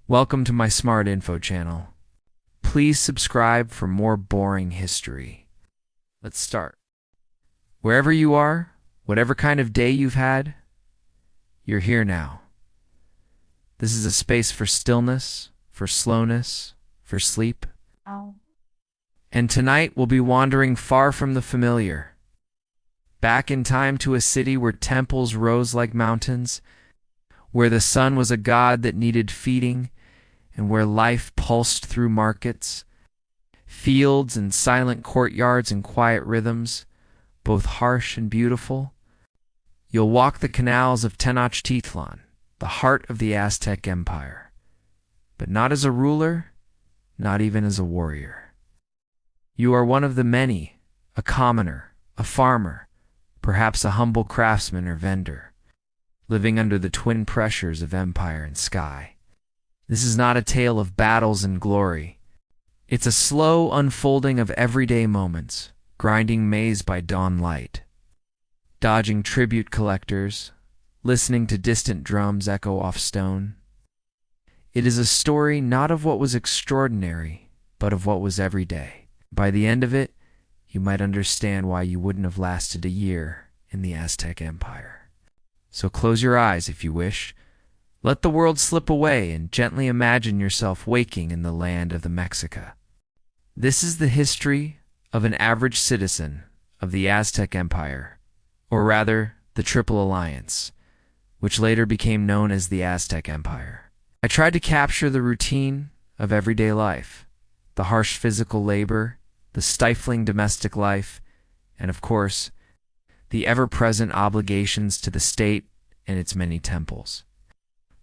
Welcome to my Smart Info channel. Please subscribe for more boring history. Let's start. Wherever you are, whatever kind of day you've had, you're here now. This is a space for stillness, for slowness, for sleep. And tonight we'll be wandering far from the familiar, back in time to a city where temples rose like mountains, where the sun was a god that needed feeding, and where life pulsed through markets, fields and silent courtyards and quiet rhythms, both harsh and beautiful. You'll walk the canals of Tenochtitlan, the heart of the Aztec Empire, but not as a ruler, not even as a warrior. You are one of the many, a commoner, a farmer, perhaps a humble craftsman or vendor, living under the twin pressures of empire and sky. This is not a tale of battles and glory. It's a slow unfolding of everyday moments, grinding maize by dawn light, dodging tribute collectors, listening to distant drums echo off stone. It is a story not of what was extraordinary, but of what was everyday. By the end of it, you might understand why you wouldn't have lasted a year in the Aztec Empire. So close your eyes if you wish. Let the world slip away and gently imagine yourself waking in the land of the Mexica. This is the history of an average citizen of the Aztec Empire, or rather, the Triple Alliance, which later became known as the Aztec Empire. I tried to capture the routine of everyday life, the harsh physical labor, the stifling domestic life, and of course, the ever-present obligations to the state and its many temples.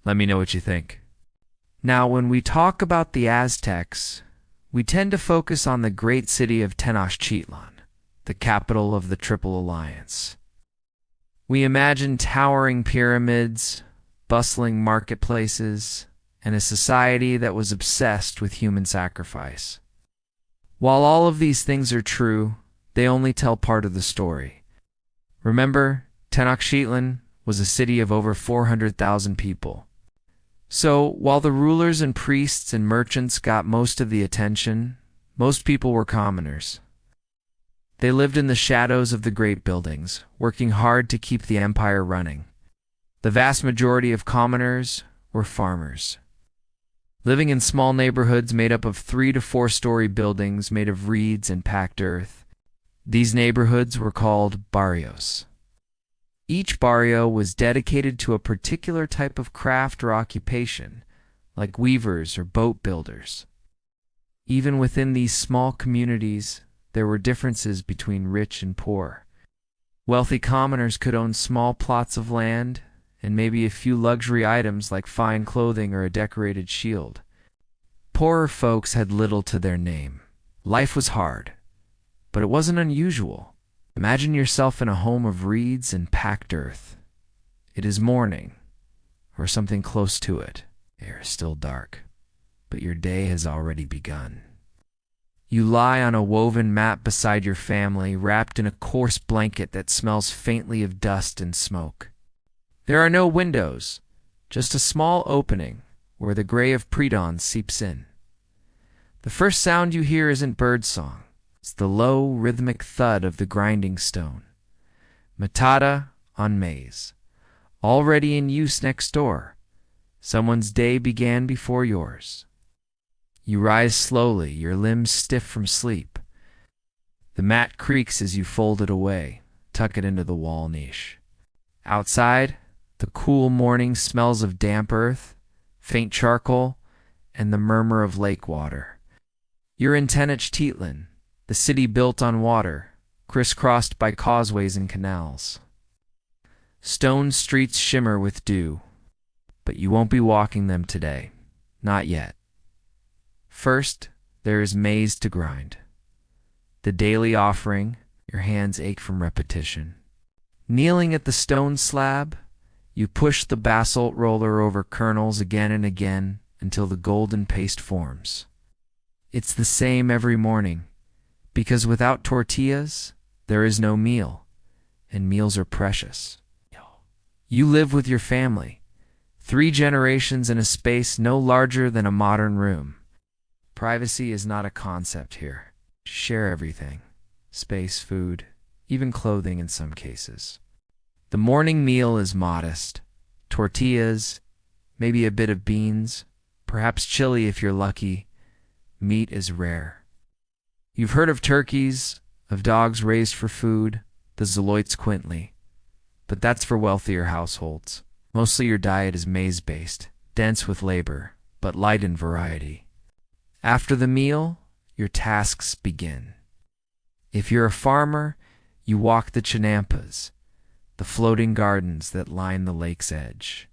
Let me know what you think. Now, when we talk about the Aztecs, we tend to focus on the great city of Tenochtitlan, the capital of the Triple Alliance. We imagine towering pyramids, bustling marketplaces, and a society that was obsessed with human sacrifice. While all of these things are true, they only tell part of the story. Remember, Tenochtitlan was a city of over 400,000 people. So, while the rulers and priests and merchants got most of the attention, most people were commoners. They lived in the shadows of the great buildings, working hard to keep the empire running. The vast majority of commoners were farmers, living in small neighborhoods made up of 3 to 4 story buildings made of reeds and packed earth. These neighborhoods were called barrios. Each barrio was dedicated to a particular type of craft or occupation, like weavers or boat builders. Even within these small communities, there were differences between rich and poor. Wealthy commoners could own small plots of land and maybe a few luxury items like fine clothing or a decorated shield. Poorer folks had little to their name. Life was hard, but it wasn't unusual. Imagine yourself in a home of reeds and packed earth. It is morning, or something close to it. Air is still dark, but your day has already begun. You lie on a woven mat beside your family, wrapped in a coarse blanket that smells faintly of dust and smoke. There are no windows, just a small opening where the gray of pre-dawn seeps in. The first sound you hear isn't birdsong. It's the low, rhythmic thud of the grinding stone. Matata on maize, already in use next door. Someone's day began before yours. You rise slowly, your limbs stiff from sleep. The mat creaks as you fold it away, tuck it into the wall niche. Outside, the cool morning smells of damp earth, faint charcoal, and the murmur of lake water. You're in Tenochtitlan, the city built on water, crisscrossed by causeways and canals. Stone streets shimmer with dew, but you won't be walking them today. Not yet. First, there is maize to grind. The daily offering, your hands ache from repetition. Kneeling at the stone slab, you push the basalt roller over kernels again and again until the golden paste forms. It's the same every morning, because without tortillas, there is no meal, and meals are precious. You live with your family, 3 generations in a space no larger than a modern room. Privacy is not a concept here. Share everything. Space, food, even clothing in some cases. The morning meal is modest. Tortillas, maybe a bit of beans, perhaps chili if you're lucky. Meat is rare. You've heard of turkeys, of dogs raised for food, the Zelotes quintly. But that's for wealthier households. Mostly your diet is maize-based, dense with labor, but light in variety. After the meal, your tasks begin. If you're a farmer, you walk the chinampas, the floating gardens that line the lake's edge.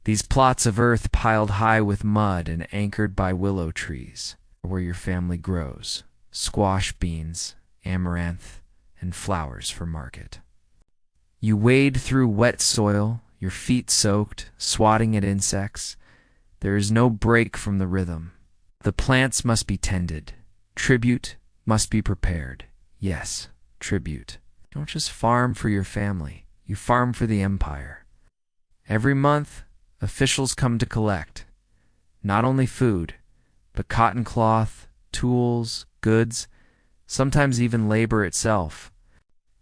These plots of earth piled high with mud and anchored by willow trees, where your family grows squash beans, amaranth, and flowers for market. You wade through wet soil, your feet soaked, swatting at insects. There is no break from the rhythm. The plants must be tended. Tribute must be prepared. Yes, tribute. Don't just farm for your family. You farm for the empire. Every month, officials come to collect. Not only food, but cotton cloth, tools, goods, sometimes even labor itself.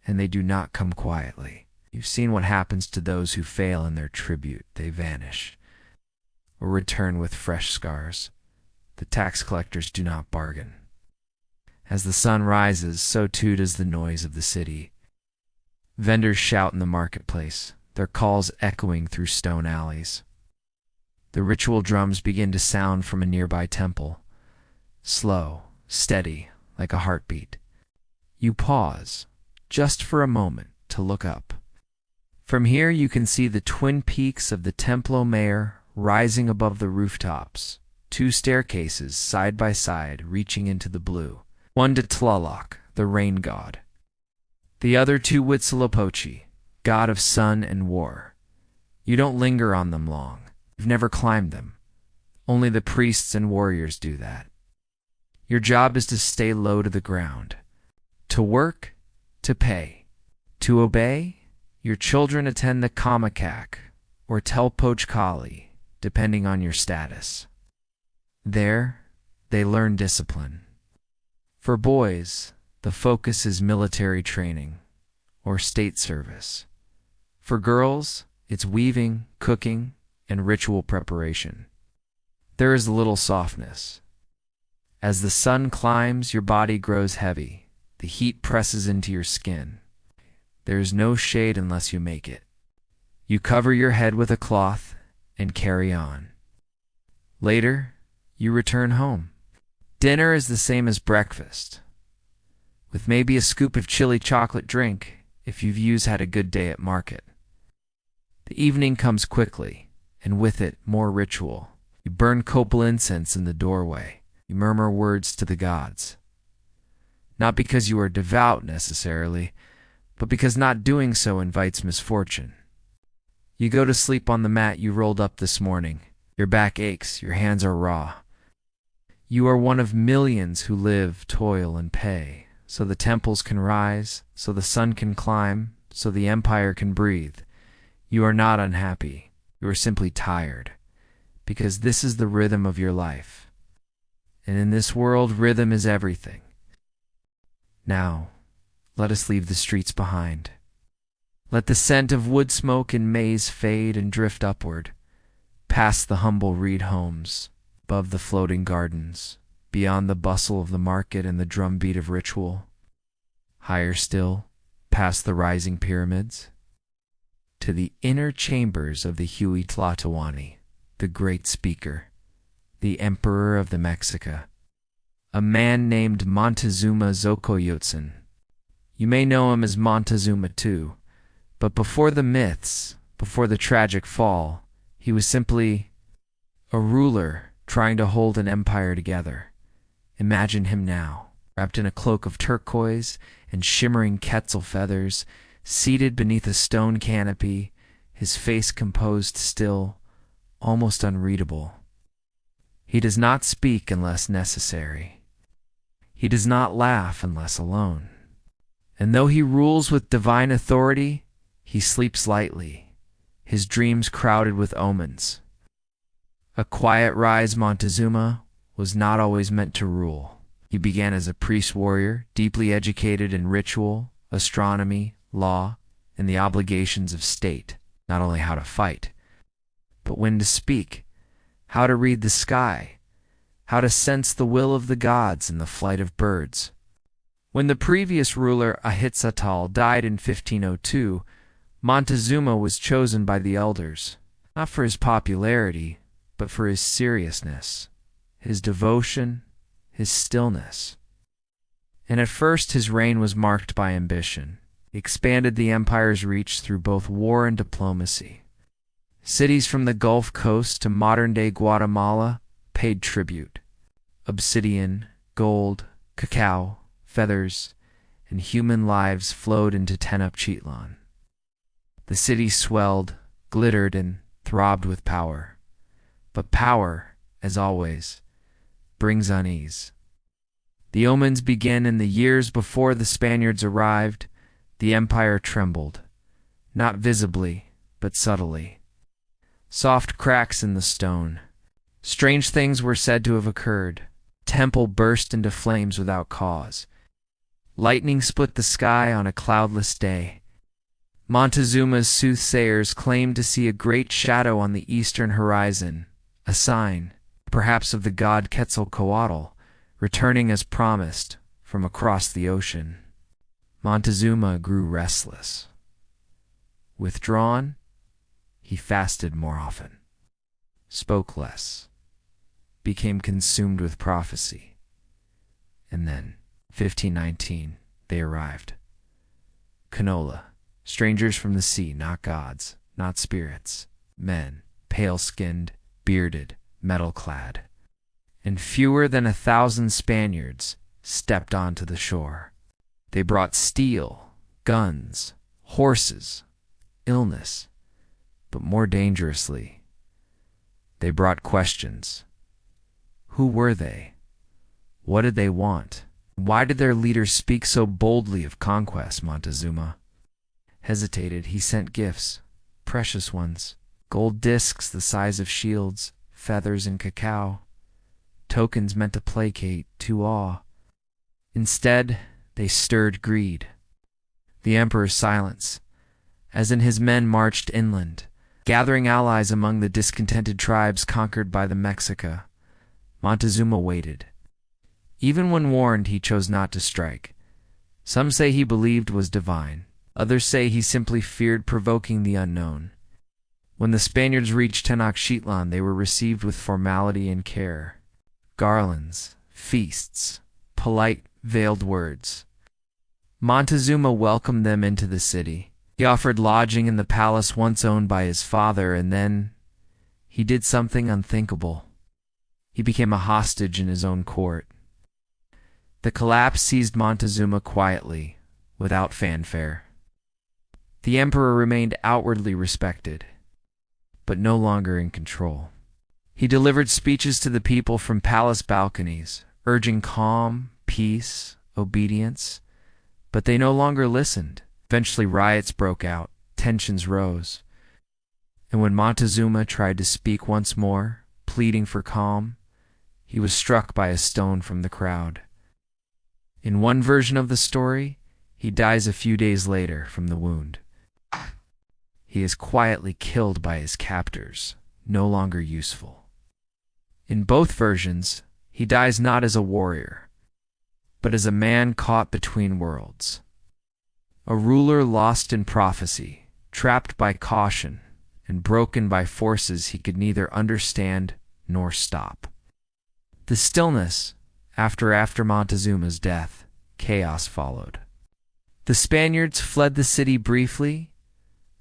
And they do not come quietly. You've seen what happens to those who fail in their tribute. They vanish, or return with fresh scars. The tax collectors do not bargain. As the sun rises, so too does the noise of the city. Vendors shout in the marketplace, their calls echoing through stone alleys. The ritual drums begin to sound from a nearby temple, slow, steady, like a heartbeat. You pause, just for a moment, to look up. From here you can see the twin peaks of the Templo Mayor rising above the rooftops, 2 staircases side by side reaching into the blue, one to Tlaloc, the rain god, the other to Huitzilopochtli, god of sun and war. You don't linger on them long. You've never climbed them. Only the priests and warriors do that. Your job is to stay low to the ground, to work, to pay, to obey. Your children attend the Kamakak or Telpochkali, depending on your status. There, they learn discipline. For boys, the focus is military training or state service. For girls, it's weaving, cooking, and ritual preparation. There is little softness. As the sun climbs, your body grows heavy. The heat presses into your skin. There is no shade unless you make it. You cover your head with a cloth and carry on. Later, you return home. Dinner is the same as breakfast, with maybe a scoop of chili chocolate drink if you've had a good day at market. The evening comes quickly, and with it, more ritual. You burn copal incense in the doorway. You murmur words to the gods. Not because you are devout necessarily, but because not doing so invites misfortune. You go to sleep on the mat you rolled up this morning. Your back aches, your hands are raw. You are one of millions who live, toil, and pay, so the temples can rise, so the sun can climb, so the empire can breathe. You are not unhappy. You are simply tired, because this is the rhythm of your life. And in this world, rhythm is everything. Now, let us leave the streets behind. Let the scent of wood smoke and maize fade and drift upward, past the humble reed homes, above the floating gardens, beyond the bustle of the market and the drumbeat of ritual, higher still, past the rising pyramids, to the inner chambers of the Huitzilopochtli, the great speaker, the emperor of the Mexica, a man named Montezuma Xocoyotzin. You may know him as Montezuma too, but before the myths, before the tragic fall, he was simply a ruler trying to hold an empire together. Imagine him now, wrapped in a cloak of turquoise and shimmering quetzal feathers, seated beneath a stone canopy, his face composed still, almost unreadable. He does not speak unless necessary. He does not laugh unless alone. And though he rules with divine authority, he sleeps lightly. his dreams crowded with omens. A quiet rise, Montezuma was not always meant to rule. He began as a priest-warrior, deeply educated in ritual, astronomy, law, and the obligations of state, not only how to fight, but when to speak, how to read the sky, how to sense the will of the gods and the flight of birds. When the previous ruler, Ahitzatl, died in 1502, Montezuma was chosen by the elders, not for his popularity, but for his seriousness, his devotion, his stillness. And at first his reign was marked by ambition. He expanded the empire's reach through both war and diplomacy. Cities from the Gulf Coast to modern-day Guatemala paid tribute. Obsidian, gold, cacao, feathers, and human lives flowed into Tenochtitlan. The city swelled, glittered, and throbbed with power. But power, as always, brings unease. The omens began in the years before the Spaniards arrived. The empire trembled, not visibly, but subtly. Soft cracks in the stone. Strange things were said to have occurred. Temple burst into flames without cause. Lightning split the sky on a cloudless day. Montezuma's soothsayers claimed to see a great shadow on the eastern horizon, a sign, perhaps of the god Quetzalcoatl, returning as promised from across the ocean. Montezuma grew restless. Withdrawn, he fasted more often, spoke less, became consumed with prophecy. And then, 1519, they arrived. Canola, strangers from the sea, not gods, not spirits, men, pale-skinned, bearded, metal-clad. And fewer than 1,000 Spaniards stepped onto the shore. They brought steel, guns, horses, illness, but more dangerously, they brought questions. Who were they? What did they want? Why did their leaders speak so boldly of conquest? Montezuma hesitated. He sent gifts, precious ones, gold discs the size of shields, feathers and cacao, tokens meant to placate, to awe. Instead, they stirred greed. The emperor's silence, as in his men marched inland, gathering allies among the discontented tribes conquered by the Mexica. Montezuma waited. Even when warned, he chose not to strike. Some say he believed was divine. Others say he simply feared provoking the unknown. When the Spaniards reached Tenochtitlan, they were received with formality and care. Garlands, feasts, polite, veiled words. Montezuma welcomed them into the city. He offered lodging in the palace once owned by his father, and then he did something unthinkable. He became a hostage in his own court. The collapse seized Montezuma quietly, without fanfare. The emperor remained outwardly respected, but no longer in control. He delivered speeches to the people from palace balconies, urging calm, peace, obedience, but they no longer listened. Eventually riots broke out, tensions rose, and when Montezuma tried to speak once more, pleading for calm, he was struck by a stone from the crowd. In one version of the story, he dies a few days later from the wound. He is quietly killed by his captors, no longer useful. In both versions, he dies not as a warrior, but as a man caught between worlds. A ruler lost in prophecy, trapped by caution, and broken by forces he could neither understand nor stop. The stillness, after Montezuma's death, chaos followed. The Spaniards fled the city briefly,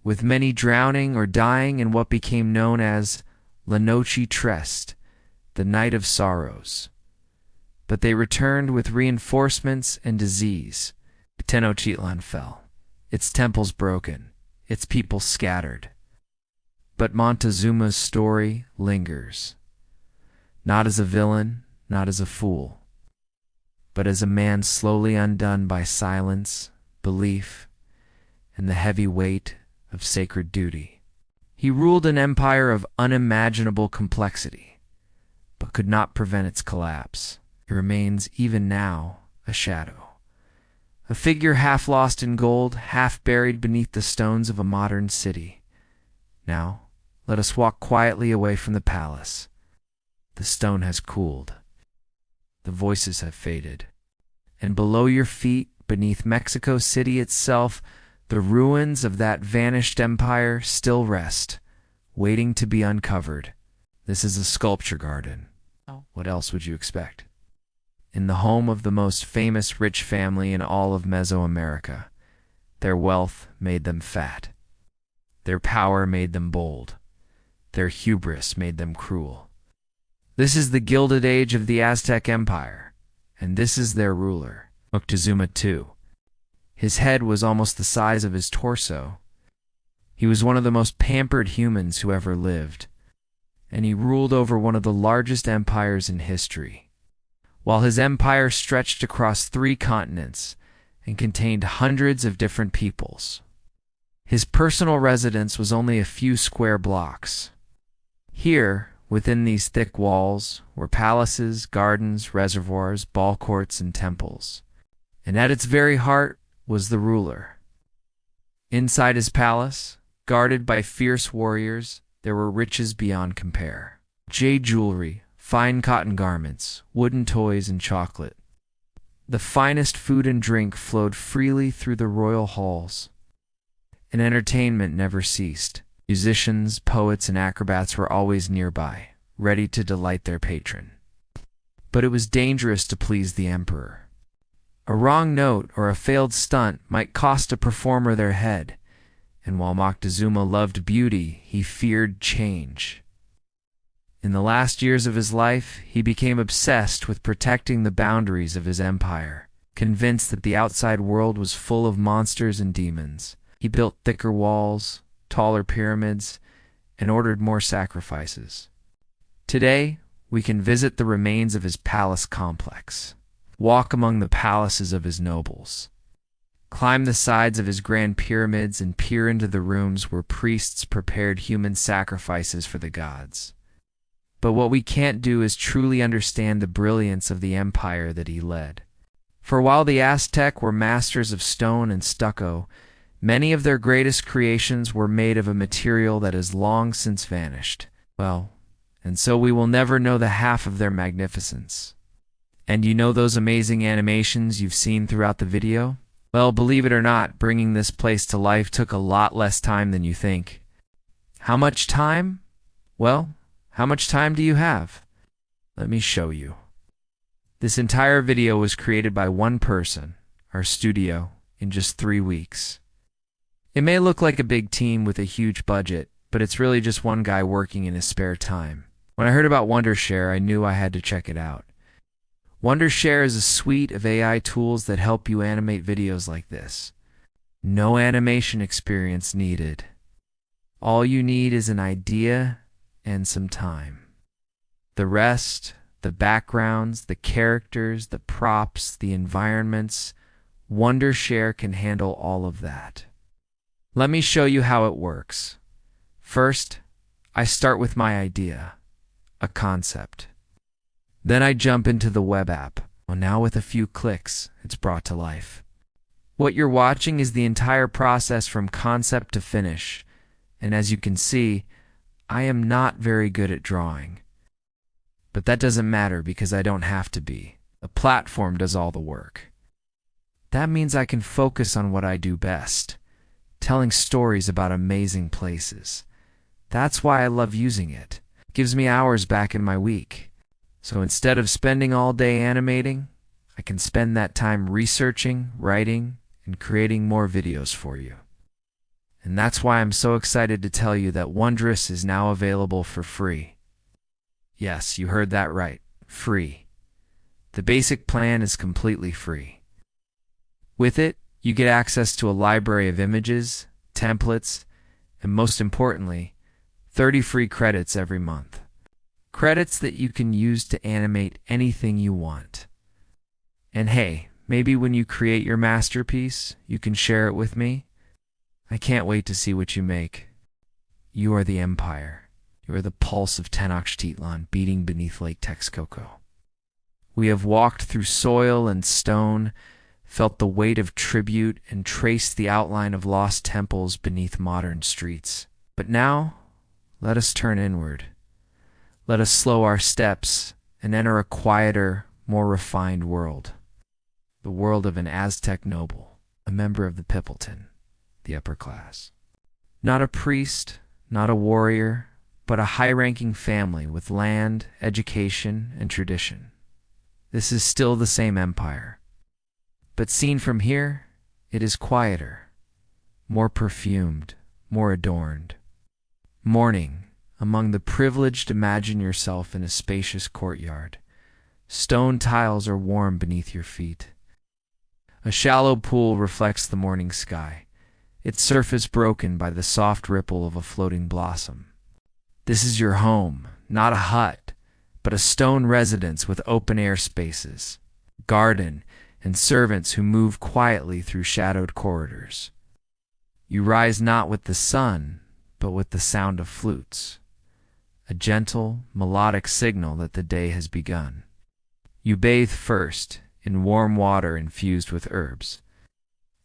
with many drowning or dying in what became known as La Noche Triste, the Night of Sorrows. But they returned with reinforcements and disease. Tenochtitlan fell, its temples broken, its people scattered. But Montezuma's story lingers, not as a villain, not as a fool, but as a man slowly undone by silence, belief, and the heavy weight of sacred duty. He ruled an empire of unimaginable complexity, but could not prevent its collapse. It remains, even now, a shadow. A figure half lost in gold, half buried beneath the stones of a modern city. Now, let us walk quietly away from the palace. The stone has cooled. The voices have faded. And below your feet, beneath Mexico City itself, the ruins of that vanished empire still rest, waiting to be uncovered. This is a sculpture garden. What else would you expect? In the home of the most famous rich family in all of Mesoamerica. Their wealth made them fat. Their power made them bold. Their hubris made them cruel. This is the Gilded Age of the Aztec Empire, and this is their ruler, Moctezuma II. His head was almost the size of his torso. He was one of the most pampered humans who ever lived, and he ruled over one of the largest empires in history. While his empire stretched across 3 continents and contained hundreds of different peoples, his personal residence was only a few square blocks. Here, within these thick walls, were palaces, gardens, reservoirs, ball courts, and temples. And at its very heart was the ruler. Inside his palace, guarded by fierce warriors, there were riches beyond compare. Jade jewelry, fine cotton garments, wooden toys, and chocolate. The finest food and drink flowed freely through the royal halls. And entertainment never ceased. Musicians, poets, and acrobats were always nearby, ready to delight their patron. But it was dangerous to please the emperor. A wrong note or a failed stunt might cost a performer their head, and while Moctezuma loved beauty, he feared change. In the last years of his life, he became obsessed with protecting the boundaries of his empire, convinced that the outside world was full of monsters and demons. He built thicker walls, taller pyramids, and ordered more sacrifices. Today, we can visit the remains of his palace complex, walk among the palaces of his nobles, climb the sides of his grand pyramids, and peer into the rooms where priests prepared human sacrifices for the gods. But what we can't do is truly understand the brilliance of the empire that he led. For while the Aztec were masters of stone and stucco, many of their greatest creations were made of a material that has long since vanished. Well, and so we will never know the half of their magnificence. And you know those amazing animations you've seen throughout the video? Well, believe it or not, bringing this place to life took a lot less time than you think. How much time? Well, how much time do you have? Let me show you. This entire video was created by one person, our studio, in just 3 weeks. It may look like a big team with a huge budget, but it's really just one guy working in his spare time. When I heard about Wondershare, I knew I had to check it out. Wondershare is a suite of AI tools that help you animate videos like this. No animation experience needed. All you need is an idea and some time. The rest, the backgrounds, the characters, the props, the environments, Wondershare can handle all of that. Let me show you how it works. First, I start with my idea, a concept. Then I jump into the web app. Well, now with a few clicks, it's brought to life. What you're watching is the entire process from concept to finish, and as you can see, I am not very good at drawing. But that doesn't matter because I don't have to be. The platform does all the work. That means I can focus on what I do best, telling stories about amazing places. That's why I love using it. It gives me hours back in my week. So instead of spending all day animating, I can spend that time researching, writing, and creating more videos for you. And that's why I'm so excited to tell you that Wondrous is now available for free. Yes, you heard that right. Free. The basic plan is completely free. With it, you get access to a library of images, templates, and most importantly, 30 free credits every month. Credits that you can use to animate anything you want. And hey, maybe when you create your masterpiece, you can share it with me. I can't wait to see what you make. You are the empire. You are the pulse of Tenochtitlan beating beneath Lake Texcoco. We have walked through soil and stone, felt the weight of tribute, and traced the outline of lost temples beneath modern streets. But now, let us turn inward. Let us slow our steps and enter a quieter, more refined world. The world of an Aztec noble, a member of the Pippleton, the upper class. Not a priest, not a warrior, but a high-ranking family with land, education, and tradition. This is still the same empire. But seen from here, it is quieter, more perfumed, more adorned. Morning, among the privileged, imagine yourself in a spacious courtyard. Stone tiles are warm beneath your feet. A shallow pool reflects the morning sky, its surface broken by the soft ripple of a floating blossom. This is your home, not a hut, but a stone residence with open-air spaces, garden, and servants who move quietly through shadowed corridors. You rise not with the sun, but with the sound of flutes, a gentle, melodic signal that the day has begun. You bathe first, in warm water infused with herbs.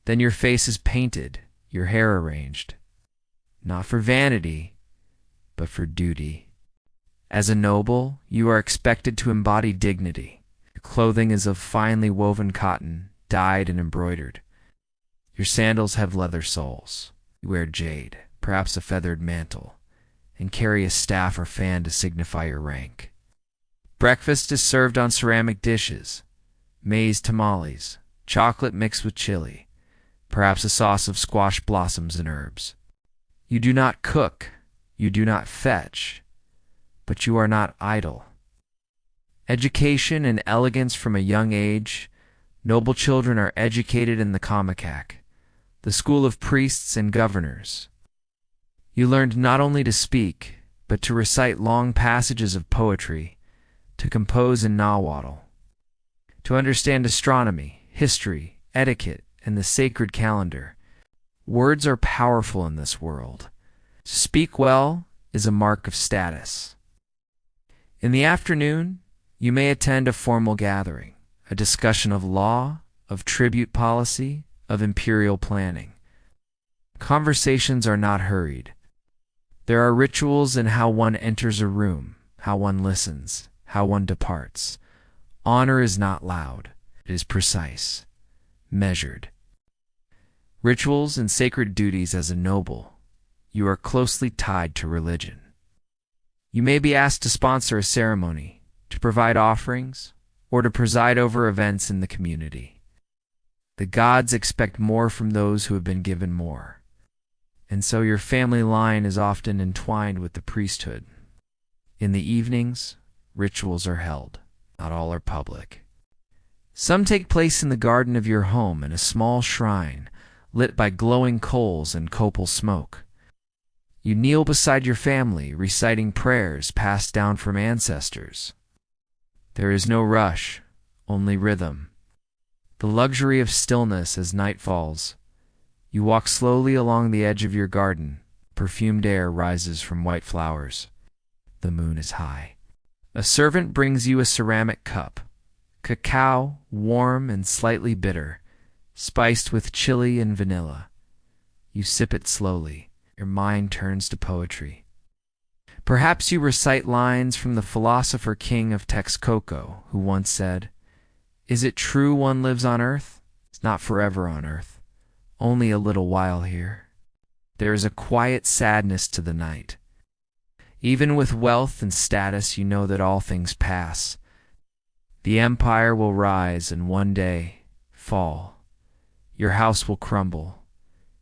Then your face is painted, your hair arranged, not for vanity, but for duty. As a noble, you are expected to embody dignity. Your clothing is of finely woven cotton, dyed and embroidered. Your sandals have leather soles. You wear jade, perhaps a feathered mantle, and carry a staff or fan to signify your rank. Breakfast is served on ceramic dishes, maize tamales, chocolate mixed with chili, perhaps a sauce of squash blossoms and herbs. You do not cook, you do not fetch, but you are not idle. Education and elegance from a young age, noble children are educated in the Comicac, the school of priests and governors. You learned not only to speak, but to recite long passages of poetry, to compose in Nahuatl, to understand astronomy, history, etiquette, and the sacred calendar. Words are powerful in this world. To speak well is a mark of status. In the afternoon, you may attend a formal gathering, a discussion of law, of tribute policy, of imperial planning. Conversations are not hurried. There are rituals in how one enters a room, how one listens, how one departs. Honor is not loud, it is precise, measured. Rituals and sacred duties as a noble, you are closely tied to religion. You may be asked to sponsor a ceremony, to provide offerings, or to preside over events in the community. The gods expect more from those who have been given more, and so your family line is often entwined with the priesthood. In the evenings, rituals are held. Not all are public. Some take place in the garden of your home in a small shrine, lit by glowing coals and copal smoke. You kneel beside your family, reciting prayers passed down from ancestors. There is no rush, only rhythm. The luxury of stillness as night falls. You walk slowly along the edge of your garden. Perfumed air rises from white flowers. The moon is high. A servant brings you a ceramic cup, cacao, warm and slightly bitter, spiced with chili and vanilla. You sip it slowly. Your mind turns to poetry. Perhaps you recite lines from the philosopher king of Texcoco, who once said, "Is it true one lives on earth? It's not forever on earth, only a little while here." There is a quiet sadness to the night. Even with wealth and status, you know that all things pass. The empire will rise and one day fall. Your house will crumble,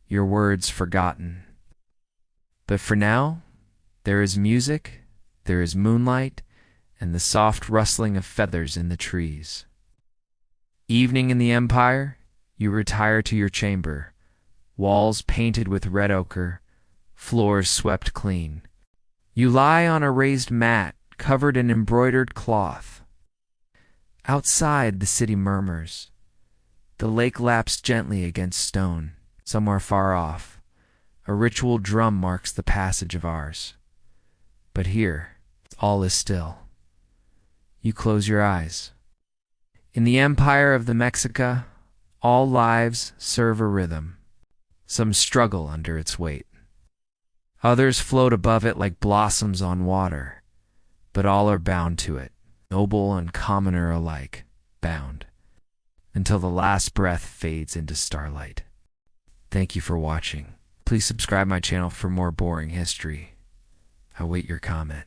your words forgotten. But for now, there is music, there is moonlight, and the soft rustling of feathers in the trees. Evening in the empire, you retire to your chamber, walls painted with red ochre, floors swept clean. You lie on a raised mat covered in embroidered cloth. Outside, the city murmurs. The lake laps gently against stone, somewhere far off. A ritual drum marks the passage of ours. But here, all is still. You close your eyes. In the empire of the Mexica, all lives serve a rhythm. Some struggle under its weight. Others float above it like blossoms on water, but all are bound to it, noble and commoner alike, bound, until the last breath fades into starlight. Thank you for watching. Please subscribe my channel for more boring history. I wait your comment.